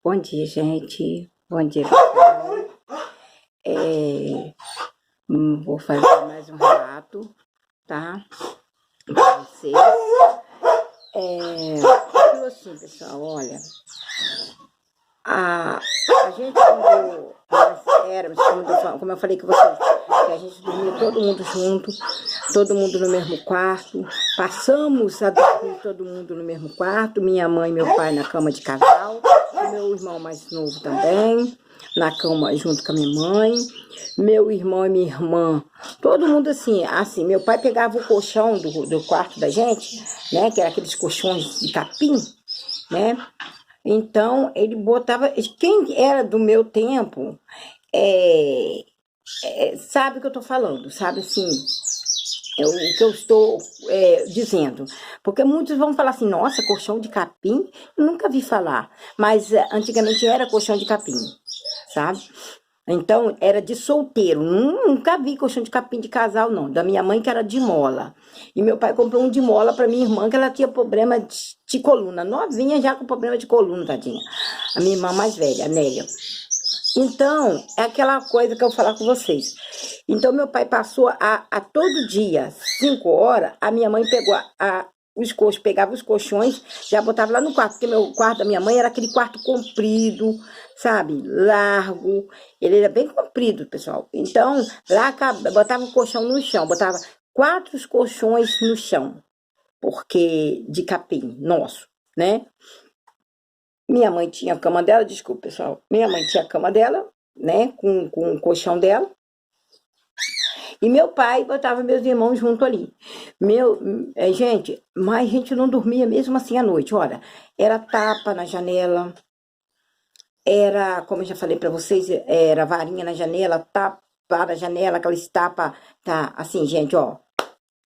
Bom dia, gente. Bom dia, pessoal. É, vou fazer mais um relato, tá? Pra vocês. Então, assim, pessoal, olha. A gente, quando nós éramos, como eu falei com vocês, que a gente dormia todo mundo junto, todo mundo no mesmo quarto. Passamos a dormir todo mundo no mesmo quarto. Minha mãe e meu pai na cama de casal. Meu irmão mais novo também, na cama junto com a minha mãe. Meu irmão e minha irmã, todo mundo assim. Meu pai pegava o colchão do quarto da gente, né? Que era aqueles colchões de capim, né? Então, ele botava... Quem era do meu tempo, sabe o que eu tô falando, sabe assim... o que eu estou dizendo. Porque muitos vão falar assim, nossa, colchão de capim? Eu nunca vi falar. Mas antigamente era colchão de capim, sabe? Então, era de solteiro. Nunca vi colchão de capim de casal, não. Da minha mãe, que era de mola. E meu pai comprou um de mola para minha irmã, que ela tinha problema de coluna. Novinha já com problema de coluna, tadinha. A minha irmã mais velha, a Nélia. Então, é aquela coisa que eu vou falar com vocês. Então, meu pai passou a todo dia, 5 horas, a minha mãe pegou pegava os colchões, já botava lá no quarto, porque o quarto da minha mãe era aquele quarto comprido, sabe, largo, ele era bem comprido, pessoal. Então, lá botava o colchão no chão, botava 4 colchões no chão, porque de capim, nosso, né? Minha mãe tinha a cama dela, desculpa, pessoal. Minha mãe tinha a cama dela, né, com o colchão dela. E meu pai botava meus irmãos junto ali. Gente, mas a gente não dormia mesmo assim à noite. Olha, era tapa na janela, era, como eu já falei para vocês, era varinha na janela, tapa na janela, aquelas tapa, tá, assim, gente, ó.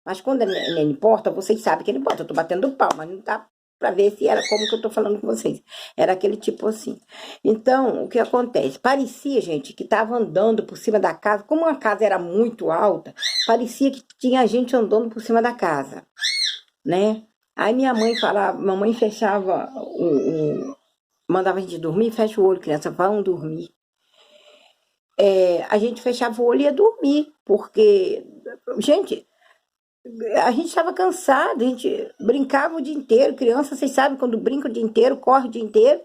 Mas quando ele importa, vocês sabem que ele importa. Eu tô batendo palma, mas não tá para ver se era como que eu tô falando com vocês. Era aquele tipo assim. Então, o que acontece? Parecia, gente, que tava andando por cima da casa. Como a casa era muito alta, parecia que tinha gente andando por cima da casa, né? Aí minha mãe falava, mamãe fechava mandava a gente dormir, fecha o olho, criança, vão dormir. A gente fechava o olho e ia dormir, porque, gente, a gente estava cansado, a gente brincava o dia inteiro, criança, vocês sabem, quando brinca o dia inteiro, corre o dia inteiro,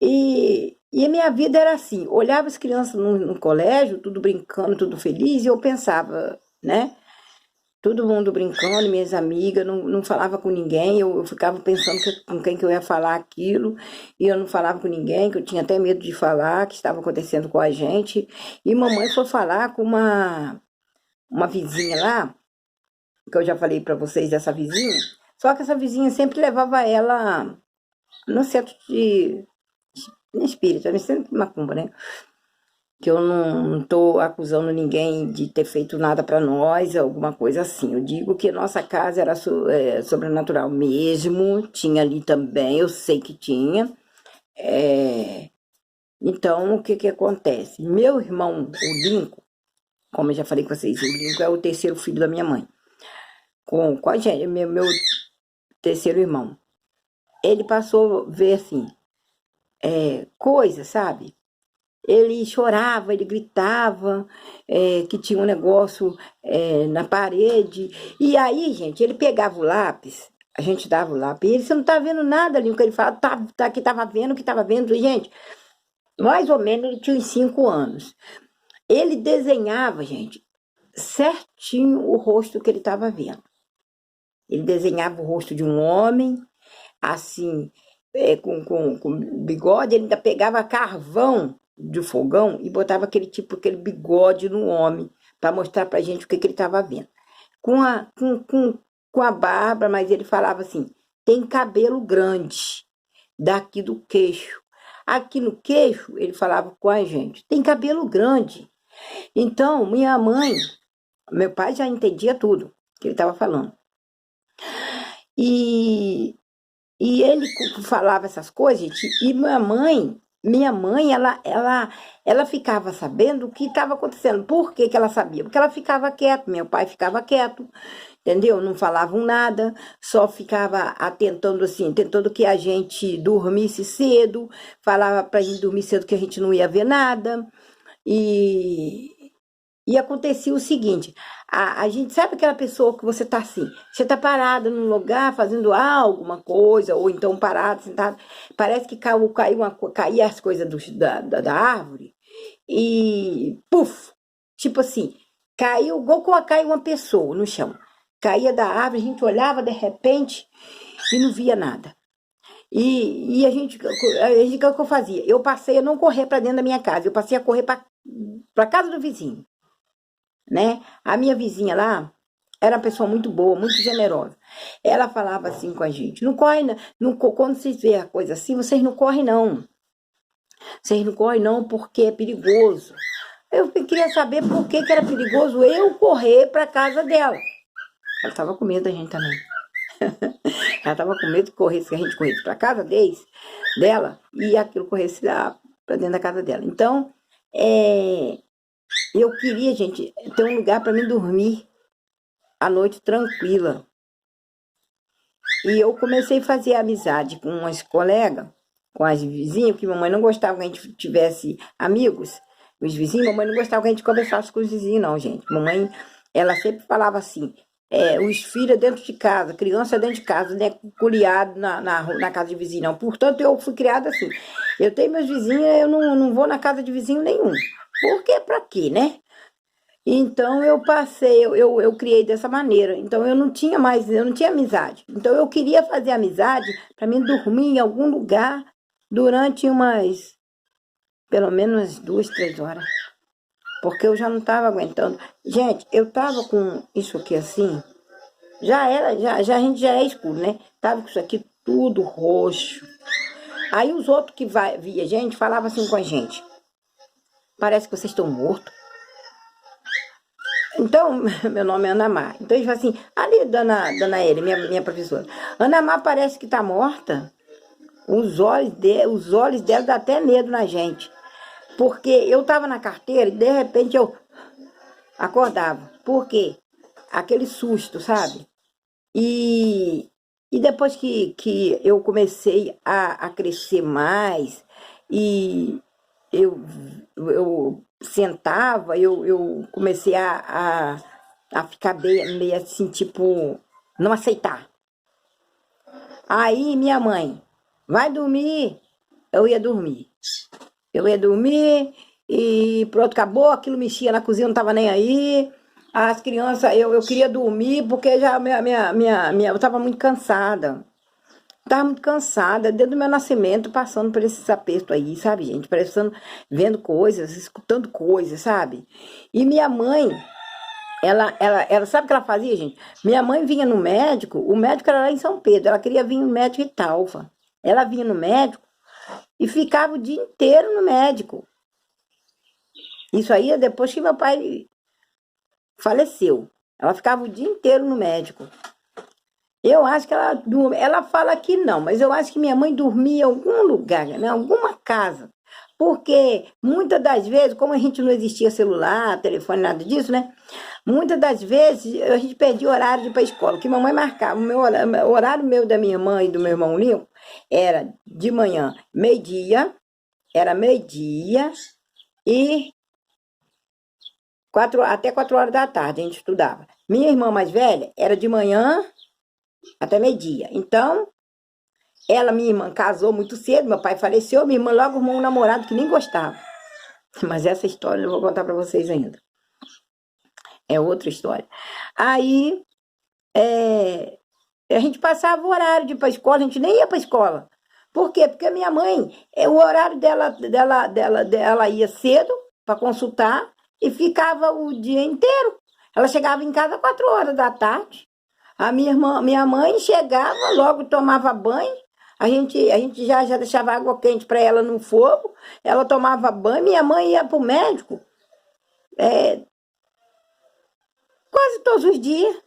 e a minha vida era assim, olhava as crianças no colégio, tudo brincando, tudo feliz, e eu pensava, né, todo mundo brincando, minhas amigas, não falava com ninguém, eu ficava pensando com quem que eu ia falar aquilo, e eu não falava com ninguém, que eu tinha até medo de falar, que estava acontecendo com a gente, e mamãe foi falar com uma vizinha lá, que eu já falei para vocês dessa vizinha, só que essa vizinha sempre levava ela no centro de espírita, no centro de macumba, né? Que eu não estou acusando ninguém de ter feito nada para nós, alguma coisa assim. Eu digo que nossa casa era sobrenatural mesmo, tinha ali também, eu sei que tinha. Então, o que que acontece? Meu irmão, o Lincoln, como eu já falei com vocês, o Lincoln é o terceiro filho da minha mãe. Com a gente, meu terceiro irmão. Ele passou a ver, assim, coisa, sabe? Ele chorava, ele gritava, que tinha um negócio na parede. E aí, gente, ele pegava o lápis, a gente dava o lápis, e ele, você não tá vendo nada ali, o que ele fala, tá, que tava vendo, que tava vendo. E, gente, mais ou menos ele tinha uns 5 anos. Ele desenhava, gente, certinho o rosto que ele tava vendo. Ele desenhava o rosto de um homem, assim, com bigode, ele ainda pegava carvão de fogão e botava aquele bigode no homem, para mostrar pra gente o que ele estava vendo. Com a barba, mas ele falava assim, tem cabelo grande, daqui do queixo. Aqui no queixo, ele falava com a gente, tem cabelo grande. Então, minha mãe, meu pai já entendia tudo que ele estava falando. E ele falava essas coisas, gente, e minha mãe minha mãe, ela ficava sabendo o que estava acontecendo. Por que que ela sabia? Porque ela ficava quieta, meu pai ficava quieto, entendeu? Não falavam nada, só ficava atentando assim, tentando que a gente dormisse cedo, falava pra gente dormir cedo que a gente não ia ver nada. E, e acontecia o seguinte, a gente sabe aquela pessoa que você tá assim, você tá parada num lugar fazendo alguma coisa, ou então parado, sentado, parece que caía as coisas da árvore e puf, tipo assim, caiu, igual quando cai uma pessoa no chão. Caía da árvore, a gente olhava de repente e não via nada. E o que eu fazia? Eu passei a não correr para dentro da minha casa, eu passei a correr para casa do vizinho, né? A minha vizinha lá era uma pessoa muito boa, muito generosa. Ela falava assim com a gente: não corre, não, quando vocês vê a coisa assim, vocês não correm, não. Vocês não correm, não, porque é perigoso. Eu queria saber por que era perigoso eu correr para casa dela. Ela estava com medo da gente também. Ela estava com medo que a gente corresse para casa dela e aquilo corresse para dentro da casa dela. Então, eu queria, gente, ter um lugar para mim dormir a noite tranquila. E eu comecei a fazer amizade com umas colegas, com as vizinhas, porque mamãe não gostava que a gente tivesse amigos. Os vizinhos, mamãe não gostava que a gente conversasse com os vizinhos, não, gente. Mamãe, ela sempre falava assim, os filhos dentro de casa, criança dentro de casa, né, criado na casa de vizinho, não. Portanto, eu fui criada assim. Eu tenho meus vizinhos, eu não vou na casa de vizinho nenhum. Por quê? Pra quê, né? Então eu criei dessa maneira. Então eu não tinha amizade. Então eu queria fazer amizade para mim dormir em algum lugar durante pelo menos 2, 3 horas. Porque eu já não estava aguentando. Gente, eu tava com isso aqui assim, já a gente já é escuro, né? Tava com isso aqui tudo roxo. Aí os outros que via gente falavam assim com a gente: parece que vocês estão mortos. Então, meu nome é Ana Mar. Então, eles falam assim, ali, dona Ele, minha professora, Ana Mar parece que está morta. Os olhos dela dão até medo na gente. Porque eu estava na carteira e, de repente, eu acordava. Por quê? Aquele susto, sabe? E depois que eu comecei a crescer mais, e eu sentava, eu comecei a ficar meio assim, tipo, não aceitar. Aí minha mãe, vai dormir, eu ia dormir. Eu ia dormir e pronto, acabou, aquilo mexia na cozinha, não tava nem aí. As crianças, eu queria dormir porque já eu tava muito cansada. Tava muito cansada, desde o meu nascimento, passando por esse aperto aí, sabe, gente? Parecendo, vendo coisas, escutando coisas, sabe? E minha mãe, ela sabe o que ela fazia, gente? Minha mãe vinha no médico, o médico era lá em São Pedro, ela queria vir no médico em Italva. Ela vinha no médico e ficava o dia inteiro no médico. Isso aí é depois que meu pai faleceu. Ela ficava o dia inteiro no médico. Eu acho que ela fala que não, mas eu acho que minha mãe dormia em algum lugar, né? Em alguma casa. Porque muitas das vezes, como a gente não existia celular, telefone, nada disso, né? Muitas das vezes a gente perdia o horário de ir para a escola, que mamãe marcava. O horário meu da minha irmã e do meu irmão Lincoln era de manhã, meio-dia, era meio-dia e até 4 horas da tarde a gente estudava. Minha irmã mais velha era de manhã até meio-dia. Então, minha irmã, casou muito cedo, meu pai faleceu, minha irmã logo arrumou um namorado que nem gostava. Mas essa história eu não vou contar para vocês ainda. É outra história. Aí, a gente passava o horário de ir para a escola, a gente nem ia para a escola. Por quê? Porque a minha mãe, o horário dela ia cedo para consultar e ficava o dia inteiro. Ela chegava em casa às 4 horas da tarde. A minha mãe chegava, logo tomava banho, a gente já deixava água quente para ela no fogo, ela tomava banho, minha mãe ia para o médico quase todos os dias.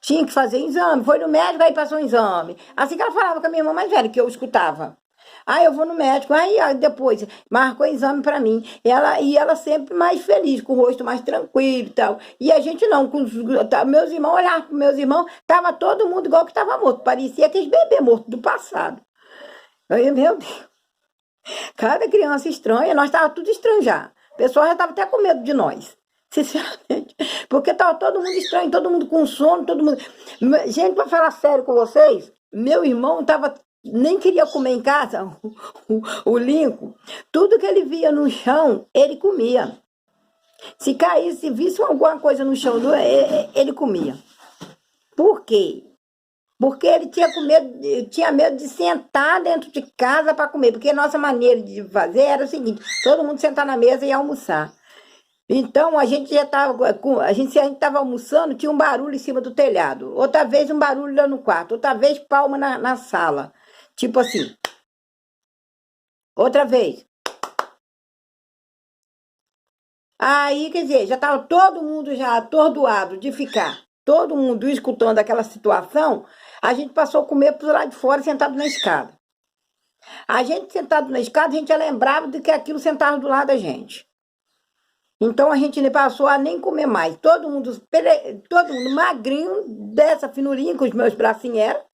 Tinha que fazer exame, foi no médico, aí passou um exame. Assim que ela falava com a minha irmã mais velha, que eu escutava. Ah, eu vou no médico. Aí depois marcou exame para mim. Ela sempre mais feliz, com o rosto mais tranquilo e tal. E a gente não, meus irmãos olhavam para meus irmãos, tava todo mundo igual que tava morto. Parecia aqueles bebês mortos do passado. Aí, meu Deus, cada criança estranha, nós tava tudo estranho já. O pessoal já tava até com medo de nós. Sinceramente. Porque tava todo mundo estranho, todo mundo com sono, todo mundo. Gente, para falar sério com vocês, meu irmão tava. Nem queria comer em casa, o Lincoln. Tudo que ele via no chão, ele comia. Se caísse, se visse alguma coisa no chão, ele comia. Por quê? Porque ele tinha medo de sentar dentro de casa para comer. Porque a nossa maneira de fazer era o seguinte: todo mundo sentar na mesa e almoçar. Então a gente já estava, se a gente estava almoçando, tinha um barulho em cima do telhado. Outra vez um barulho lá no quarto. Outra vez palma na sala. Tipo assim. Outra vez. Aí, quer dizer, já estava todo mundo já atordoado de ficar, todo mundo escutando aquela situação, a gente passou a comer por lá de fora, sentado na escada. A gente sentado na escada, a gente já lembrava de que aquilo sentava do lado da gente. Então a gente nem passou a nem comer mais. Todo mundo magrinho, dessa finurinha que os meus bracinhos eram,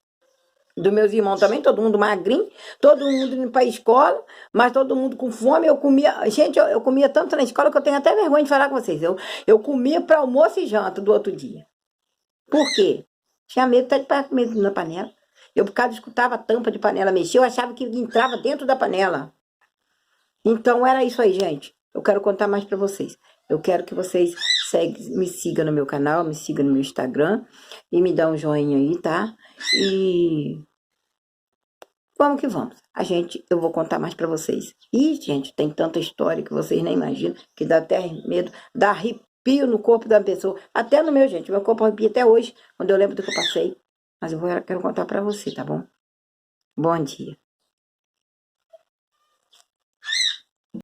dos meus irmãos também, todo mundo magrinho, todo mundo indo para a escola, mas todo mundo com fome. Eu comia, gente, eu comia tanto na escola que eu tenho até vergonha de falar com vocês. Eu comia para almoço e janta do outro dia. Por quê? Tinha medo de estar de comer na panela. Eu, por causa, escutava a tampa de panela mexer, eu achava que entrava dentro da panela. Então era isso aí, gente. Eu quero contar mais para vocês. Eu quero que vocês me sigam no meu canal, me sigam no meu Instagram e me dá um joinha aí, tá? E vamos que vamos. Eu vou contar mais para vocês. E, gente, tem tanta história que vocês nem imaginam, que dá até medo, dá arrepio no corpo da pessoa. Até no meu, gente. Meu corpo arrepia até hoje, quando eu lembro do que eu passei. Mas quero contar para você, tá bom? Bom dia.